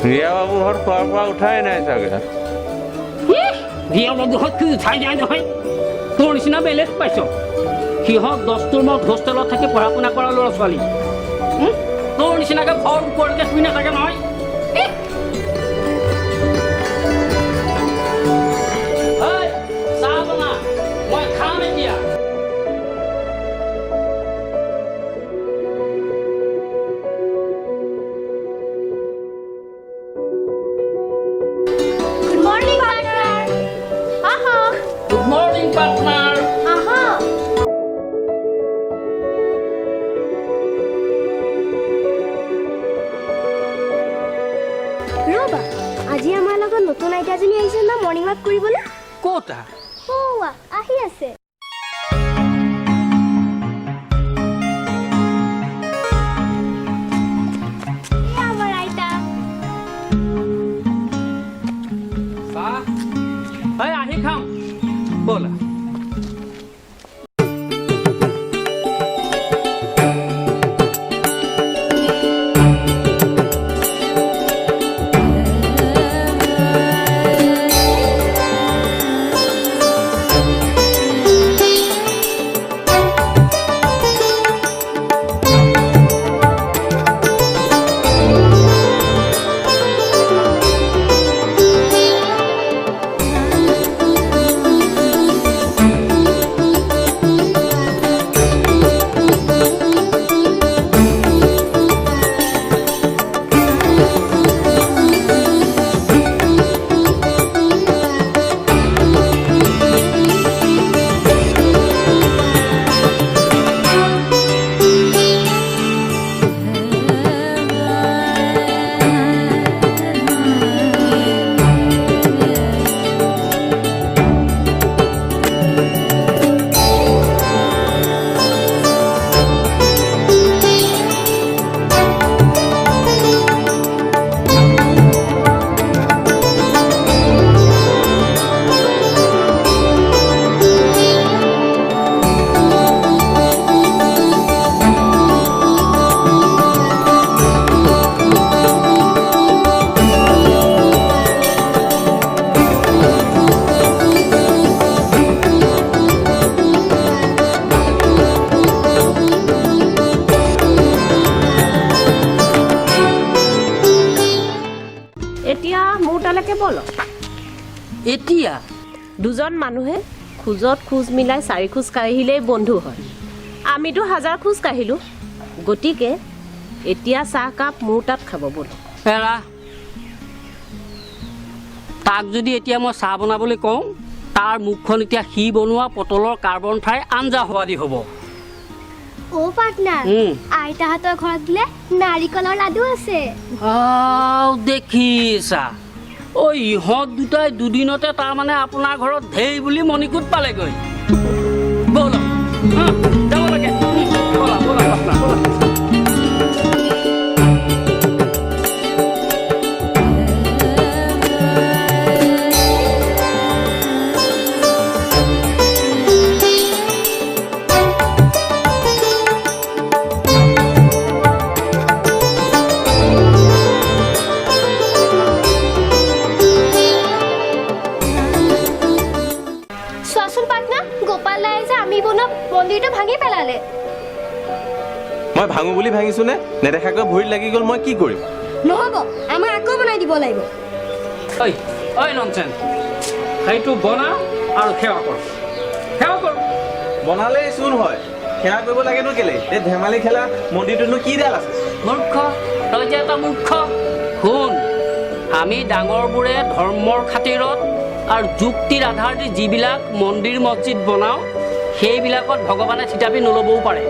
ৰিয়া বাবু ঘৰত খোৱাৰ পৰা উঠাই নাই চাগে ৰিয়া বাবু ঘৰত কি উঠাই নাই নহয় তোৰ নিচিনা বেলেগ পাইছ সিহঁত 10টোৰ মত হোষ্টেলত থাকি পঢ়া শুনা কৰা ল'ৰা ছোৱালী তোৰ নিচিনাকে ঘৰ ওপৰলৈকে শুই নাথাকে নহয় চাহ বনা মই খাম এতিয়া আজি আমাৰ লগত নতুন আইতাজনী আহিছে না মৰ্নিং ৱাক কৰিবলৈ ক'তা ওৱা আহি আছে আমাৰ আইতা চাহ আহি খাম ব'লা এতিয়া দুজন মানুহে খোজত খোজ মিলাই 4 খোজ কাঢ়িলেই বন্ধু হয় আমিতো 1000 খোজ কাঢ়িলো গতিকে এতিয়া চাহ কাপ মোৰ তাত খাব বল এৰা তাক যদি এতিয়া মই চাহ বনাবলৈ কওঁ তাৰ মুখখন এতিয়া সি বনোৱা পটলৰ কাৰ্বন ফ্ৰাই আঞ্জা হোৱাদি হ'ব ও পাৰ্টনাৰ আইতাহঁতৰ ঘৰত বোলে নাৰিকলৰ লাডু আছে দেখিছা ঐ ইহঁত দুটাই দুদিনতে তাৰমানে আপোনাৰ ঘৰত ঢেই বুলি মণিকূট পালেগৈ ব'লা যাব লাগে ব'লা ব'লা ব'লা ব'লা মন্দিৰটো ভাঙি পেলালে মই ভাঙো বুলি ভাঙিছো নে নেদেখাকৈ ভৰিত লাগি গ'ল মই কি কৰিম নহ'ব আমাৰ আকৌ বনাই দিব লাগিব ঐ ঐ ননচেন্স সেইটো বনা আৰু সেৱা কৰ বনালে চোন হয় সেৱা কৰিব লাগেনো কেলে এই ধেমালি খেলা মন্দিৰটোনো কি ডাল আছে মূৰ্খ তই যে এটা মূৰ্খ শুন আমি ডাঙৰবোৰে ধৰ্মৰ খাতিৰত আৰু যুক্তিৰ আধাৰ দি যিবিলাক মন্দিৰ মছজিদ বনাওঁ সেইবিলাকত ভগৱানে থিতাপি নল'বও পাৰে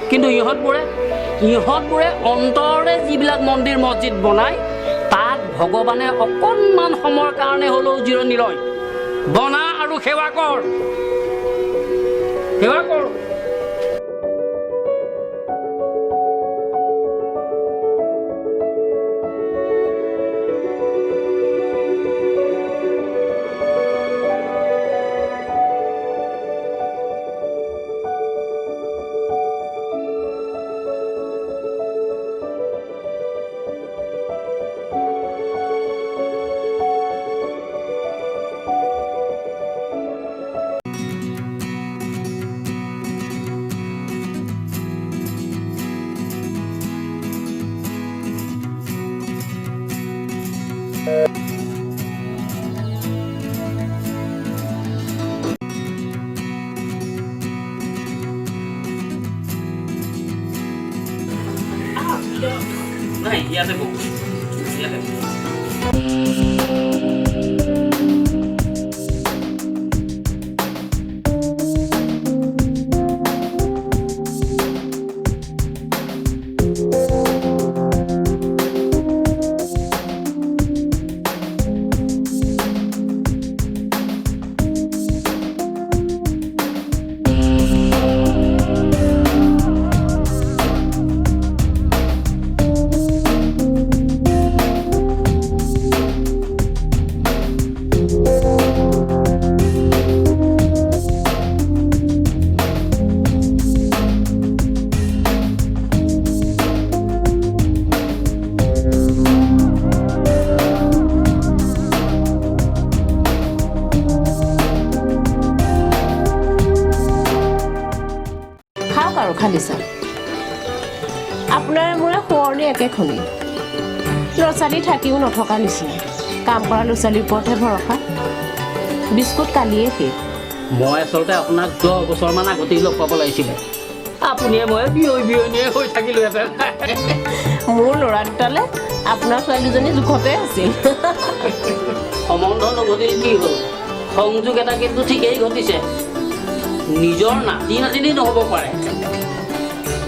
কিন্তু ইহঁতবোৰে অন্তৰে যিবিলাক মন্দিৰ মছজিদ বনায় তাত ভগৱানে অকণমান সময়ৰ কাৰণে হ'লেও জিৰণি লয় বনা আৰু সেৱা কৰ নাই ইয়াতে বহ ইয়াতে খালিছা আপোনাৰ মোৰে শুৱনি একেখনি ল'ৰা ছোৱালী থাকিও নথকা নিচিনা কাম কৰা ল'ৰা ছোৱালীৰ ওপৰতহে ভৰসা বিস্কুট কালিয়ে শেষ মই আচলতে আপোনাক 10 বছৰমান আগতেই লগ পাব লাগিছিলে আপুনিয়ে মই বিয়নিয়ে হৈ থাকিলোহেঁতেন মোৰ ল'ৰা দুটালে আপোনাৰ ছোৱালীজনী জোখতে আছিল সম্বন্ধ নঘটিল কি হ'ল সংযোগ এটা কিন্তু ঠিকেই ঘটিছে নিজৰ নাতি নাতিনি নহ'ব পাৰে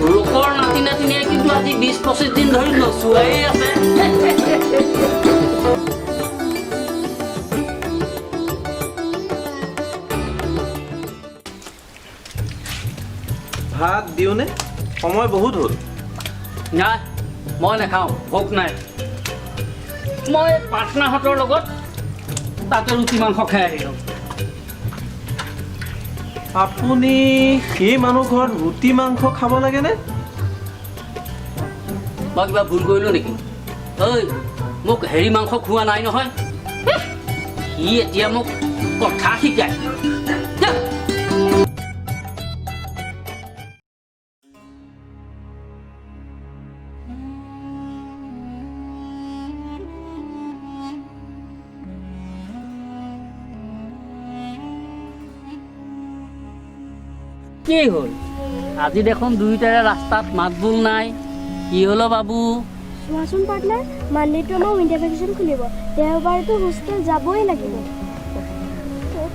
লোকৰ নাতি নাতিনিয়ে কিন্তু আজি 20-25 দিন ধৰি নচুৱাই আছে ভাত দিওঁনে সময় বহুত হ'ল নাই মই নাখাওঁ ভোক নাই মই পাৰ্টনাৰহঁতৰ লগত তাতে ৰুটি মাংস খাই আহিলোঁ আপুনি সেই মানুহ ঘৰত ৰুটি মাংস খাব লাগেনে মই কিবা ভুল কৰিলোঁ নেকি ঐ মোক হেৰি মাংস খোৱা নাই নহয় সি এতিয়া মোক কথা শিকায় কি হ'ল আজি দেখোন দুইটাৰে ৰাস্তাত মাত বোল নাই কি হলো বাবু চোৱাচোন পাৰ্টনাৰ মানডেটো আমাৰ উইণ্টাৰ ভেকেশ্যন খুলিব দেওবাৰেতো হোষ্টেল যাবই লাগিব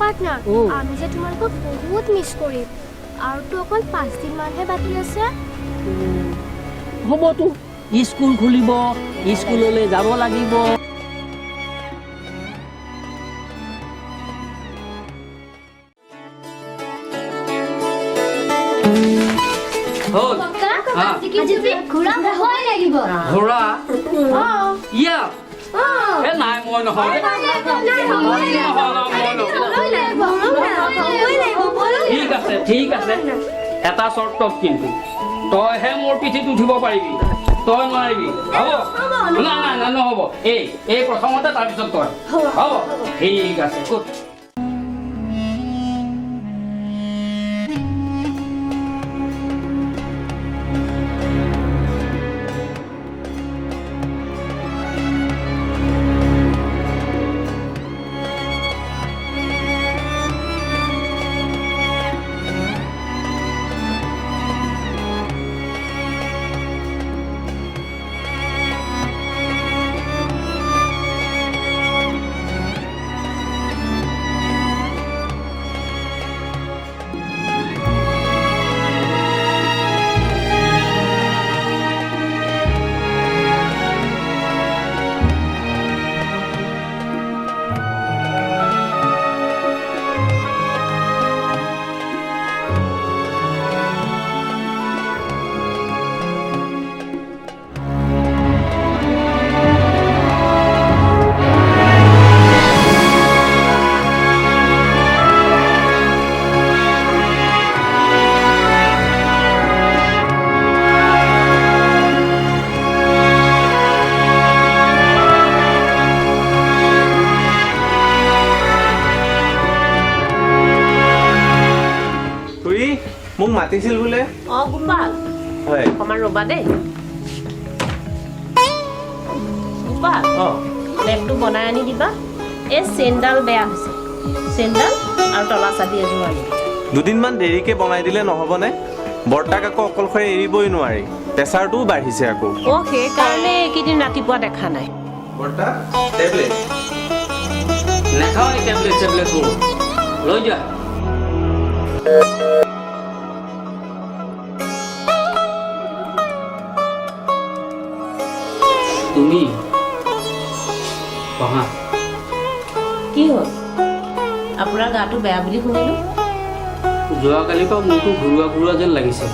পাৰ্টনাৰ আমি যে তোমালোকক বহুত মিছ কৰিম আৰুতো অকল 5 দিনমানহে বাকী আছে হ'বতো স্কুল খুলিব স্কুললৈ যাব লাগিব ঘোঁৰা ইয়া নাই মই নহয় ঠিক আছে এটা চৰ্তত কিন্তু তইহে মোৰ পিঠিত উঠিব পাৰিবি তই নোৱাৰিবি হ'ব নাই নহ'ব এই প্ৰথমতে তাৰপিছত তই হ'ব ঠিক আছে মোক মাতিছিল বোলে গোপাল হয় অকমান ৰবা দেই গোপাল বেগটো বনাই আনি দিবা এই চেইনডাল বেয়া হৈছে চেইনডাল আৰু তলা চাবি এযোৰ আনি দুদিনমান দেৰিকে বনাই দিলে নহ'বনে বৰ্তাক আকৌ অকলশৰে এৰিবই নোৱাৰি প্ৰেছাৰটোও বাঢ়িছে আকৌ সেইকাৰণে এইকেইদিন ৰাতিপুৱা দেখা নাই বৰ্তা টেবলেট নেখাওঁ এই টেবলেটবোৰ লৈ যোৱা তুমি পঢ়া কি হ'ল আপোনাৰ গাটো বেয়া বুলি শুনিলোঁ যোৱাকালিৰ পৰা মোৰতো ঘূৰোৱা ঘূৰোৱা যেন লাগিছে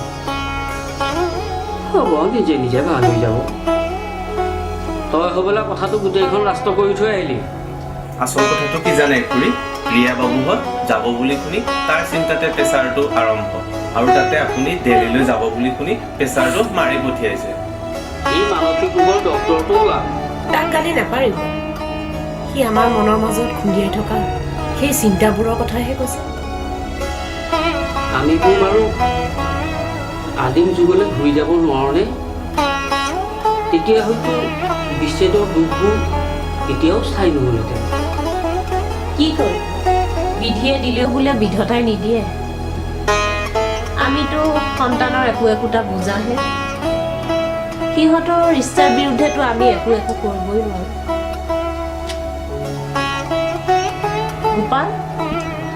হ'ব নিজে নিজে ভাল হৈ যাব তই হ'বলৈ কথাটো গোটেইখন ৰাষ্ট্ৰ কৰি থৈ আহিলি আচল কথাটো কি জানে খুৰী প্ৰিয়া বাবুহঁত যাব বুলি শুনি তাৰ চিন্তাতে প্ৰেছাৰটো আৰম্ভ আৰু তাতে আপুনি দিল্লীলৈ যাব বুলি শুনি প্ৰেছাৰটো মাৰি পঠিয়াইছে এই মানসিক ৰোগৰ ডক্টৰটো তাক কালি নাপাৰিব সি আমাৰ মনৰ মাজত খুন্দিয়াই থকা সেই চিন্তাবোৰৰ কথাহে কৈছে আমিবোৰ বাৰু আদিম যুগলৈ ঘূৰি যাব নোৱাৰোঁনে তেতিয়া হয়তো বিচ্ছেদৰ দুখবোৰ এতিয়াও স্থায়ী নহ'লহেঁতেন কি কৰিম বিধিয়ে দিলেও বোলে বিধতাই নিদিয়ে আমিতো সন্তানৰ একোটা বুজাহে সিহঁতৰ ইচ্ছাৰ বিৰুদ্ধেতো আমি একো কৰিবই নোৱাৰোঁ গোপাল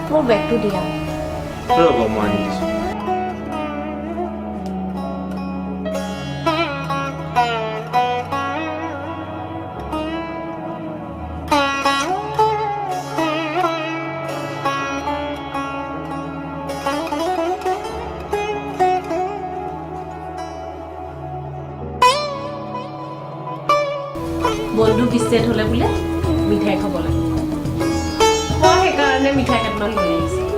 মোৰ বেগটো দিয়া ৰ'ব মই আনি দিছোঁ বন্ধু বিচ্ছেদ হ'লে বোলে মিঠাই খাব লাগে মই সেইকাৰণে মিঠাই কেইটামান লৈ আহিছোঁ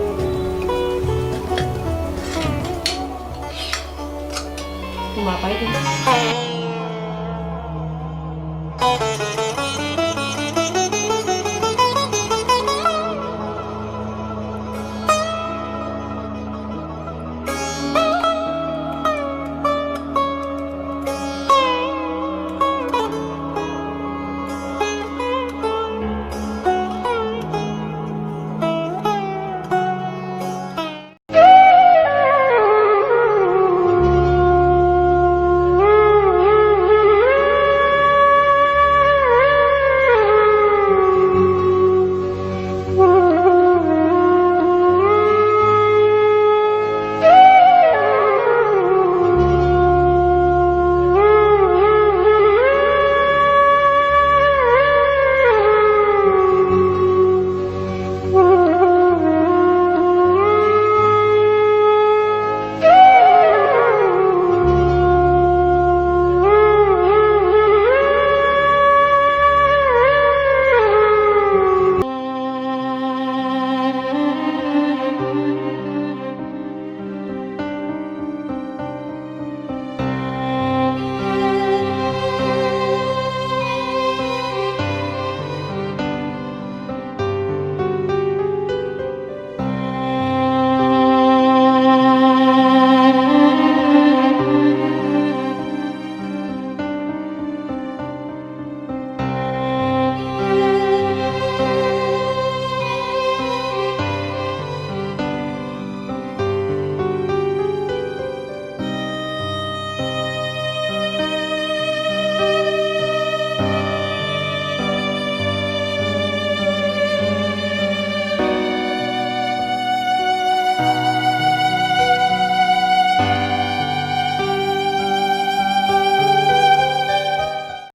তোমাৰ পাই